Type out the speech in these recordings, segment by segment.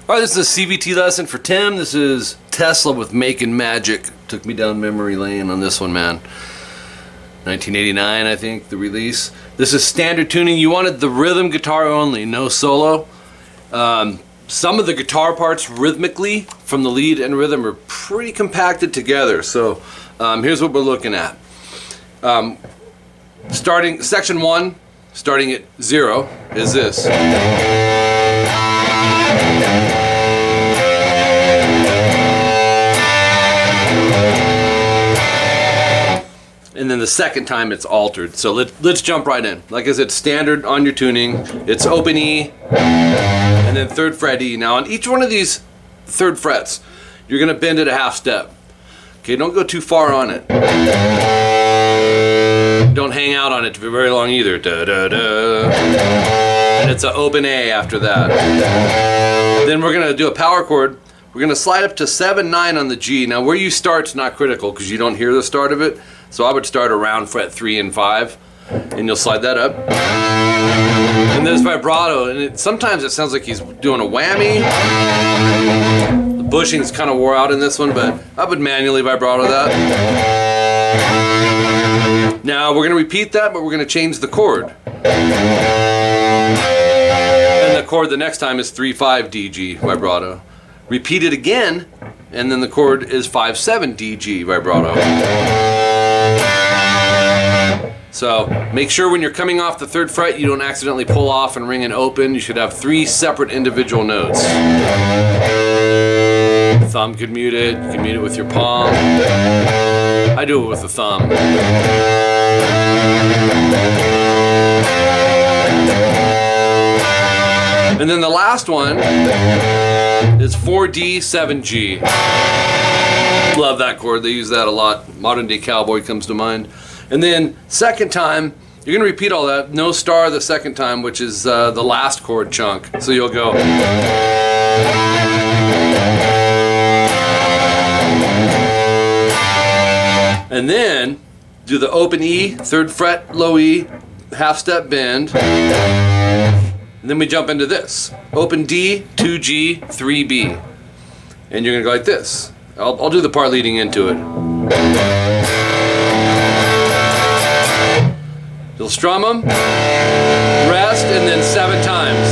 Alright, this is a CVT lesson for Tim. This is Tesla with Makin Magic. Took me down memory lane on this one, man. 1989, I think, the release. This is standard tuning. You wanted the rhythm guitar only, no solo. Some of the guitar parts rhythmically from the lead and rhythm are pretty compacted together. So here's what we're looking at. Starting section 1, starting at 0, is this. And then the second time it's altered. So let's jump right in. Like I said, standard on your tuning. It's open E, and then 3rd fret E. Now on each one of these 3rd frets, you're gonna bend it a half step. Okay, don't go too far on it. Don't hang out on it for very long either. Da, da, da. And it's an open A after that. Then we're gonna do a power chord. We're gonna slide up to 7-9 on the G. Now where you start's not critical because you don't hear the start of it. So I would start around fret 3 and 5, and you'll slide that up. And there's vibrato, and sometimes it sounds like he's doing a whammy. The bushing's kind of wore out in this one, but I would manually vibrato that. Now we're gonna repeat that, but we're gonna change the chord. And the chord the next time is 3-5 DG vibrato. Repeat it again, and then the chord is 5-7 DG vibrato. So make sure when you're coming off the 3rd fret you don't accidentally pull off and ring an open. You should have 3 separate individual notes. The thumb could mute it, you can mute it with your palm. I do it with the thumb. And then the last one is 4D, 7G. Love that chord, they use that a lot. Modern Day Cowboy comes to mind. And then second time, you're gonna repeat all that, no star the second time, which is the last chord chunk. So you'll go. And then do the open E, 3rd fret, low E, half step bend. And then we jump into this. Open D, 2G, 3B. And you're gonna go like this. I'll do the part leading into it. You'll strum them, rest, and then 7 times.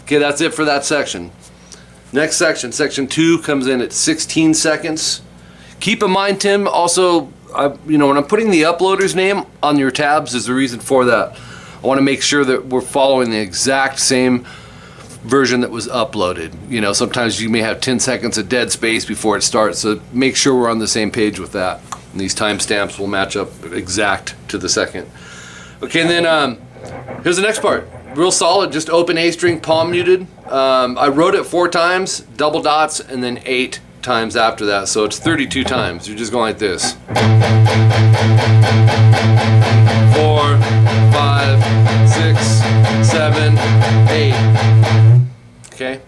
Okay, that's it for that section. Next section, section 2, comes in at 16 seconds. Keep in mind, Tim, also, when I'm putting the uploader's name on your tabs, there's a reason for that. I want to make sure that we're following the exact same version that was uploaded. Sometimes you may have 10 seconds of dead space before it starts, so make sure we're on the same page with that. And these timestamps will match up exact to the second. Okay, and then here's the next part. Real solid, just open A string, palm muted. I wrote it 4 times, double dots, and then 8 times after that, so it's 32 times. You're just going like this. 4, 5, 6, 7, 8. Okay,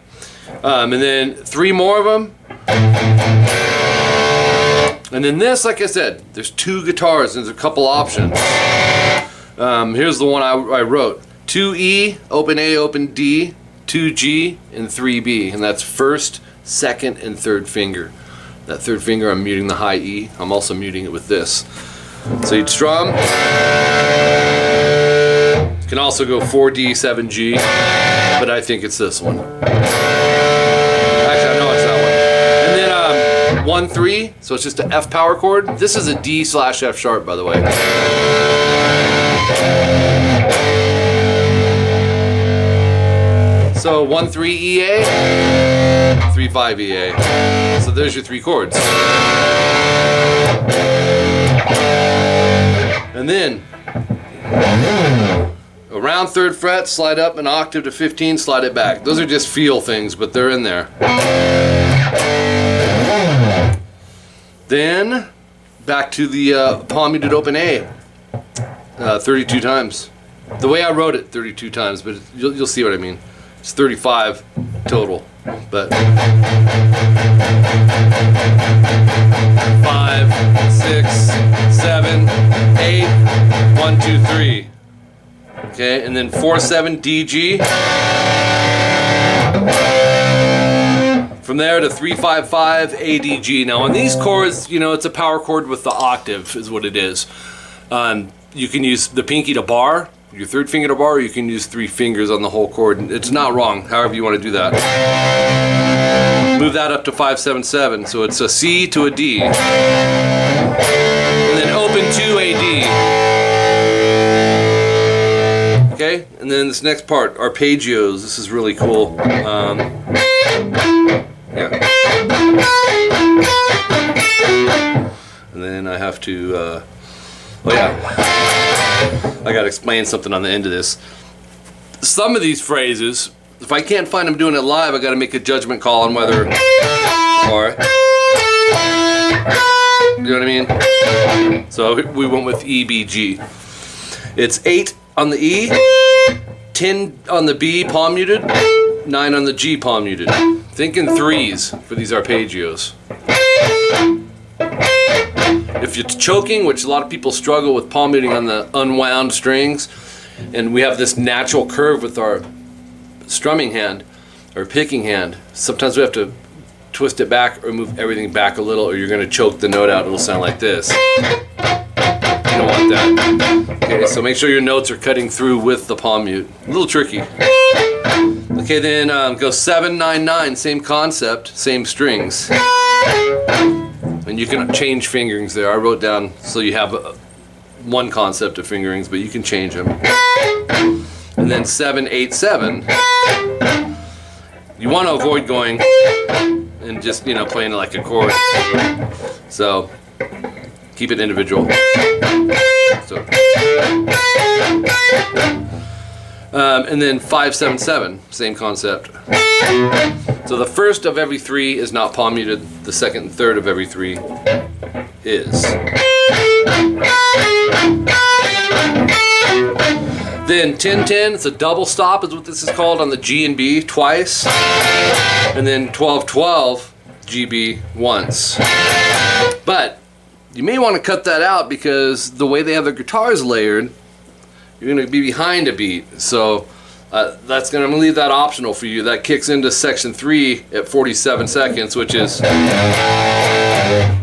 and then 3 more of them. And then this, like I said, there's 2 guitars, and there's a couple options. Here's the one I wrote. 2E, open A, open D, 2G, and 3B. And that's 1st, 2nd, and 3rd finger. That 3rd finger, I'm muting the high E. I'm also muting it with this. So you'd strum. You can also go 4D, 7G, but I think it's this one. Actually, I know it's that one. 1-3, so it's just an F power chord. This is a D/F sharp, by the way. So 1-3 EA, 3-5 EA. So there's your 3 chords. And then around 3rd fret, slide up an octave to 15, slide it back. Those are just feel things, but they're in there. Then back to the palm muted open A, 32 times. The way I wrote it, 32 times, but you'll see what I mean. It's 35 total, but 5, 6, 7, 8, 1, 2, 3. Okay, and then 4-7 DG. From there to 355 ADG. Now on these chords, you know, it's a power chord with the octave is what it is. You can use the pinky to bar, your third finger to bar, or you can use 3 fingers on the whole chord. It's not wrong, however you want to do that. Move that up to 577, so it's a C to a D. And then open to a D. Okay, and then this next part, arpeggios. This is really cool. Yeah. And then I have to, oh yeah, I gotta explain something on the end of this. Some of these phrases, if I can't find them doing it live, I gotta make a judgment call on whether, or, you know what I mean? So we went with EBG. It's 8 on the E, 10 on the B, palm muted, 9 on the G, palm muted. Think in 3s for these arpeggios. If you're choking, which a lot of people struggle with palm muting on the unwound strings, and we have this natural curve with our strumming hand or picking hand, sometimes we have to twist it back or move everything back a little, or you're going to choke the note out. It'll sound like this. You don't want that. Okay, so make sure your notes are cutting through with the palm mute. A little tricky. Okay, then go 799, same concept, same strings. And you can change fingerings there. I wrote down so you have one concept of fingerings, but you can change them. And then 787. You want to avoid going and just, you know, playing it like a chord. So keep it individual. So. And then 577, same concept. So the first of every 3 is not palm muted. The second and third of every 3 is. Then 10-10, it's a double stop is what this is called on the G and B twice. And then 12-12, GB once. But you may want to cut that out because the way they have their guitars layered, you're going to be behind a beat. So that's going to leave that optional for you. That kicks into section 3 at 47 seconds, which is, and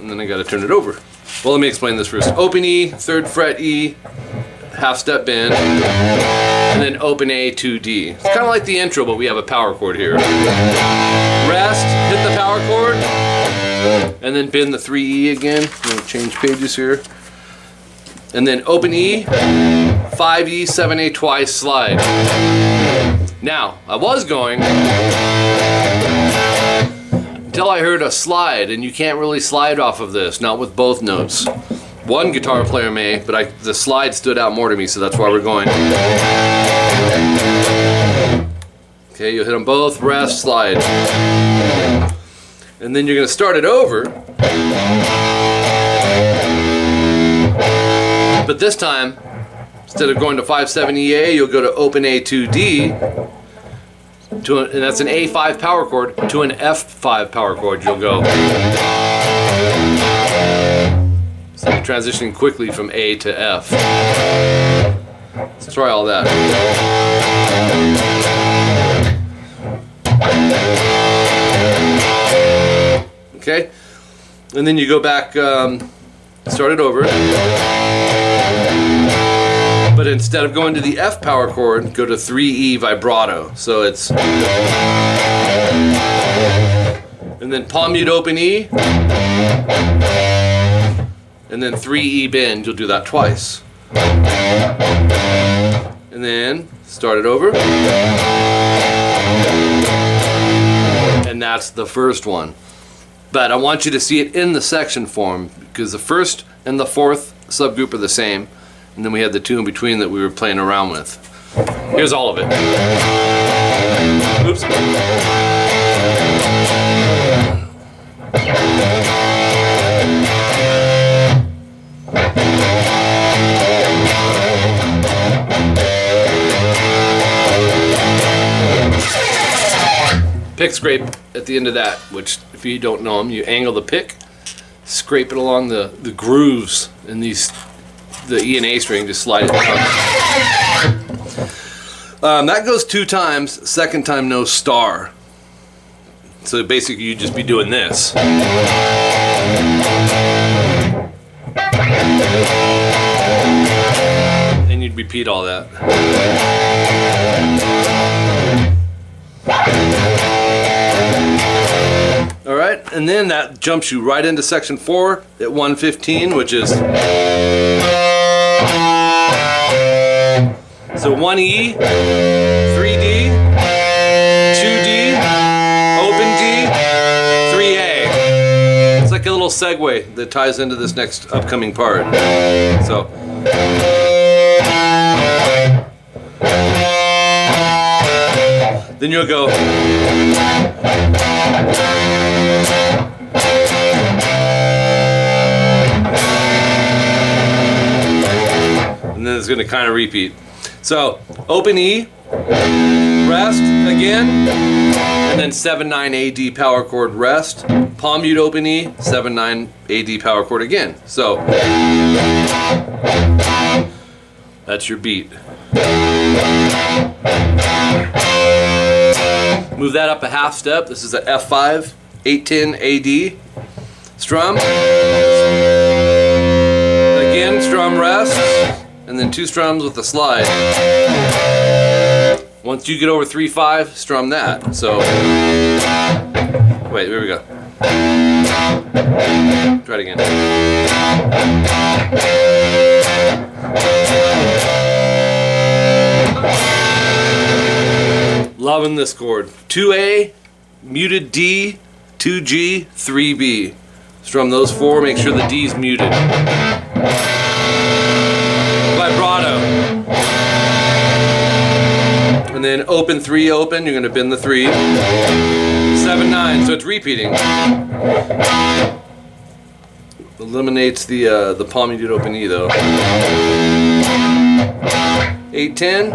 then I got to turn it over. Well, let me explain this first. Open E, 3rd fret E, half step bend, and then open A to D. It's kind of like the intro, but we have a power chord here. Rest, hit the power chord, and then bend the 3E again. I'm going to change pages here. And then open E, 5E, 7A twice, slide. Now, I was going until I heard a slide, and you can't really slide off of this, not with both notes. One guitar player may, but the slide stood out more to me, so that's why we're going. Okay, you'll hit them both, rest, slide. And then you're going to start it over. But this time, instead of going to 5-7-E-A, you'll go to open A to D, and that's an A5 power chord, to an F5 power chord you'll go. So you're transitioning quickly from A to F. Let's try all that. Okay, and then you go back, start it over. But instead of going to the F power chord, go to 3E vibrato. So it's, and then palm mute open E, and then 3E bend. You'll do that twice. And then start it over. And that's the first one. But I want you to see it in the section form, because the first and the fourth subgroup are the same. And then we had the 2 in between that we were playing around with. Here's all of it. Oops. Pick scrape at the end of that, which if you don't know them, you angle the pick, scrape it along the grooves in these, the E and A string, just slide it down. That goes 2 times. Second time, no star. So basically, you'd just be doing this. And you'd repeat all that. All right, and then that jumps you right into section 4 at 115, which is so 1E, 3D, 2D, open D, 3A. It's like a little segue that ties into this next upcoming part. So. Then you'll go. And then it's going to kind of repeat. So, open E, rest again, and then 7/9 AD power chord rest, palm mute open E, 7/9 AD power chord again. So, that's your beat. Move that up a half step. This is a F5, 810 AD strum. Again, strum rest, and then 2 strums with the slide. Once you get over 3/5, strum that. So, wait, here we go. Try it again. Loving this chord. 2A, muted D, 2G, 3B. Strum those 4, make sure the D's muted. Vibrato. And then open 3 open, you're gonna bend the 3. 7/9, so it's repeating. Eliminates the palm muted open E though. 8/10,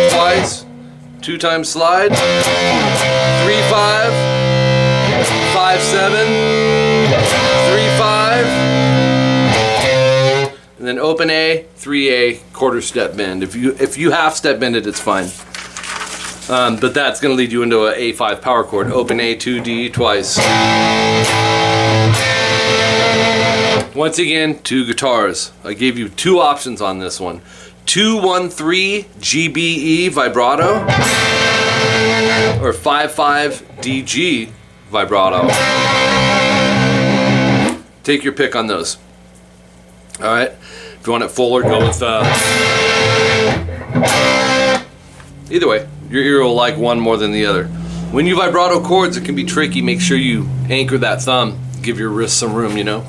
twice. 2 times slide, 3/5, 5/7, 3/5, and then open A, 3A, quarter step bend. If you half step bend it, it's fine. But that's going to lead you into a A5 power chord. Open A, 2D twice. Once again, 2 guitars. I gave you 2 options on this one. 2-1-3 GBE vibrato or 5-5 DG vibrato. Take your pick on those. Alright, if you want it fuller, go with either way, your ear will like one more than the other. When you vibrato chords, it can be tricky. Make sure you anchor that thumb, give your wrist some room, you know.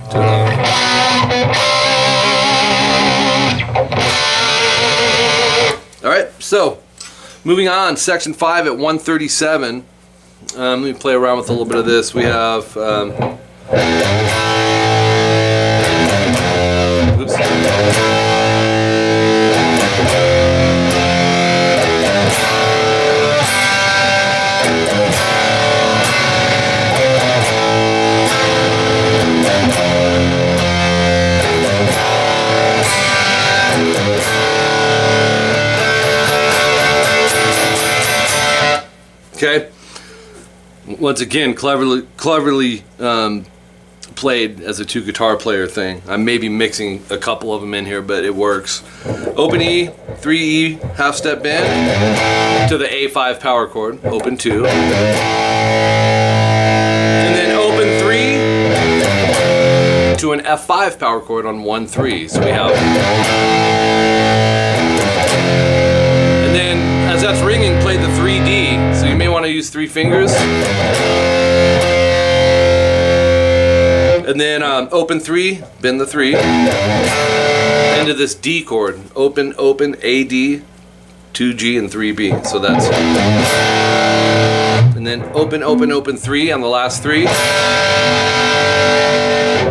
Alright, so moving on, section 5 at 137. Let me play around with a little bit of this. We have oops. Okay. Once again, cleverly played as a 2 guitar player thing. I may be mixing a couple of them in here, but it works. Open E, 3E, half step bend to the A5 power chord. Open 2, and then open 3 to an F5 power chord on 1-3. So we have. And then as that's ringing, play the 3D. So you may want to use 3 fingers. And then open 3, bend the 3. Into this D chord. Open, open, A, D, 2G, and 3B. So that's. And then open, open, open 3 on the last 3.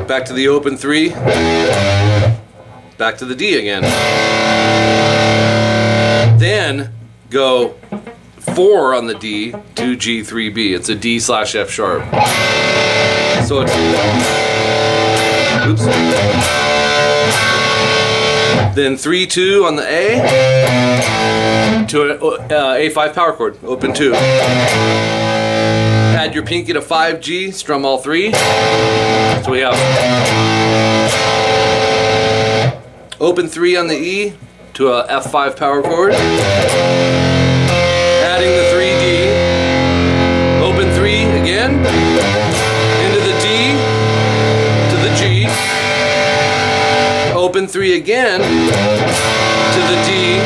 Back to the open 3. Back to the D again. Then go 4 on the D, 2G, 3B. It's a D/F sharp. So it's. Oops. Then 3-2 on the A, to an A5 power chord, open 2. Add your pinky to 5G, strum all 3. So we have open 3 on the E to a F5 power chord. Adding the 3D, open 3 again, into the D, to the G, open 3 again, to the D,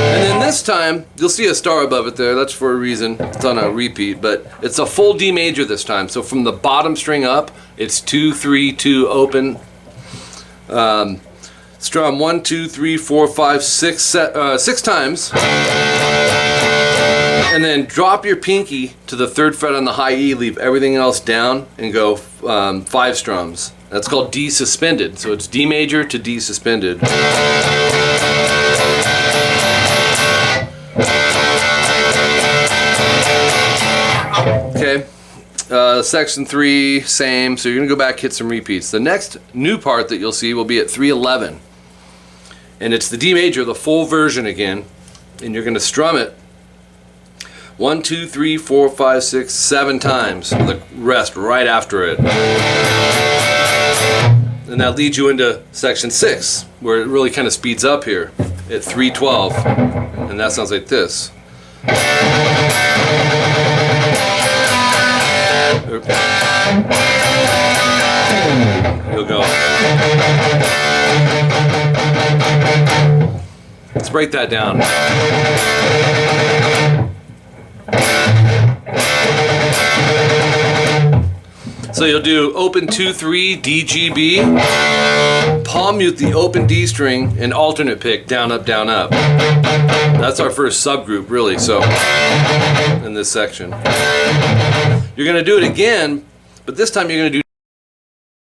and then this time, you'll see a star above it there, that's for a reason, it's on a repeat, but it's a full D major this time, so from the bottom string up, it's 2, 3, 2, open, strum 1, 2, 3, 4, 5, 6, 6 times, and then drop your pinky to the 3rd fret on the high E, leave everything else down, and go 5 strums. That's called D suspended. So it's D major to D suspended. Okay, section 3, same. So you're gonna go back, hit some repeats. The next new part that you'll see will be at 311. And it's the D major, the full version again. And you're gonna strum it 1, 2, 3, 4, 5, 6, 7 times. The rest right after it. And that leads you into section 6, where it really kind of speeds up here at 312. And that sounds like this. You'll go. Let's break that down. So you'll do open 2, 3, D, G, B, palm mute the open D string, and alternate pick down, up, down, up. That's our first subgroup, really, so, in this section. You're going to do it again, but this time you're going to do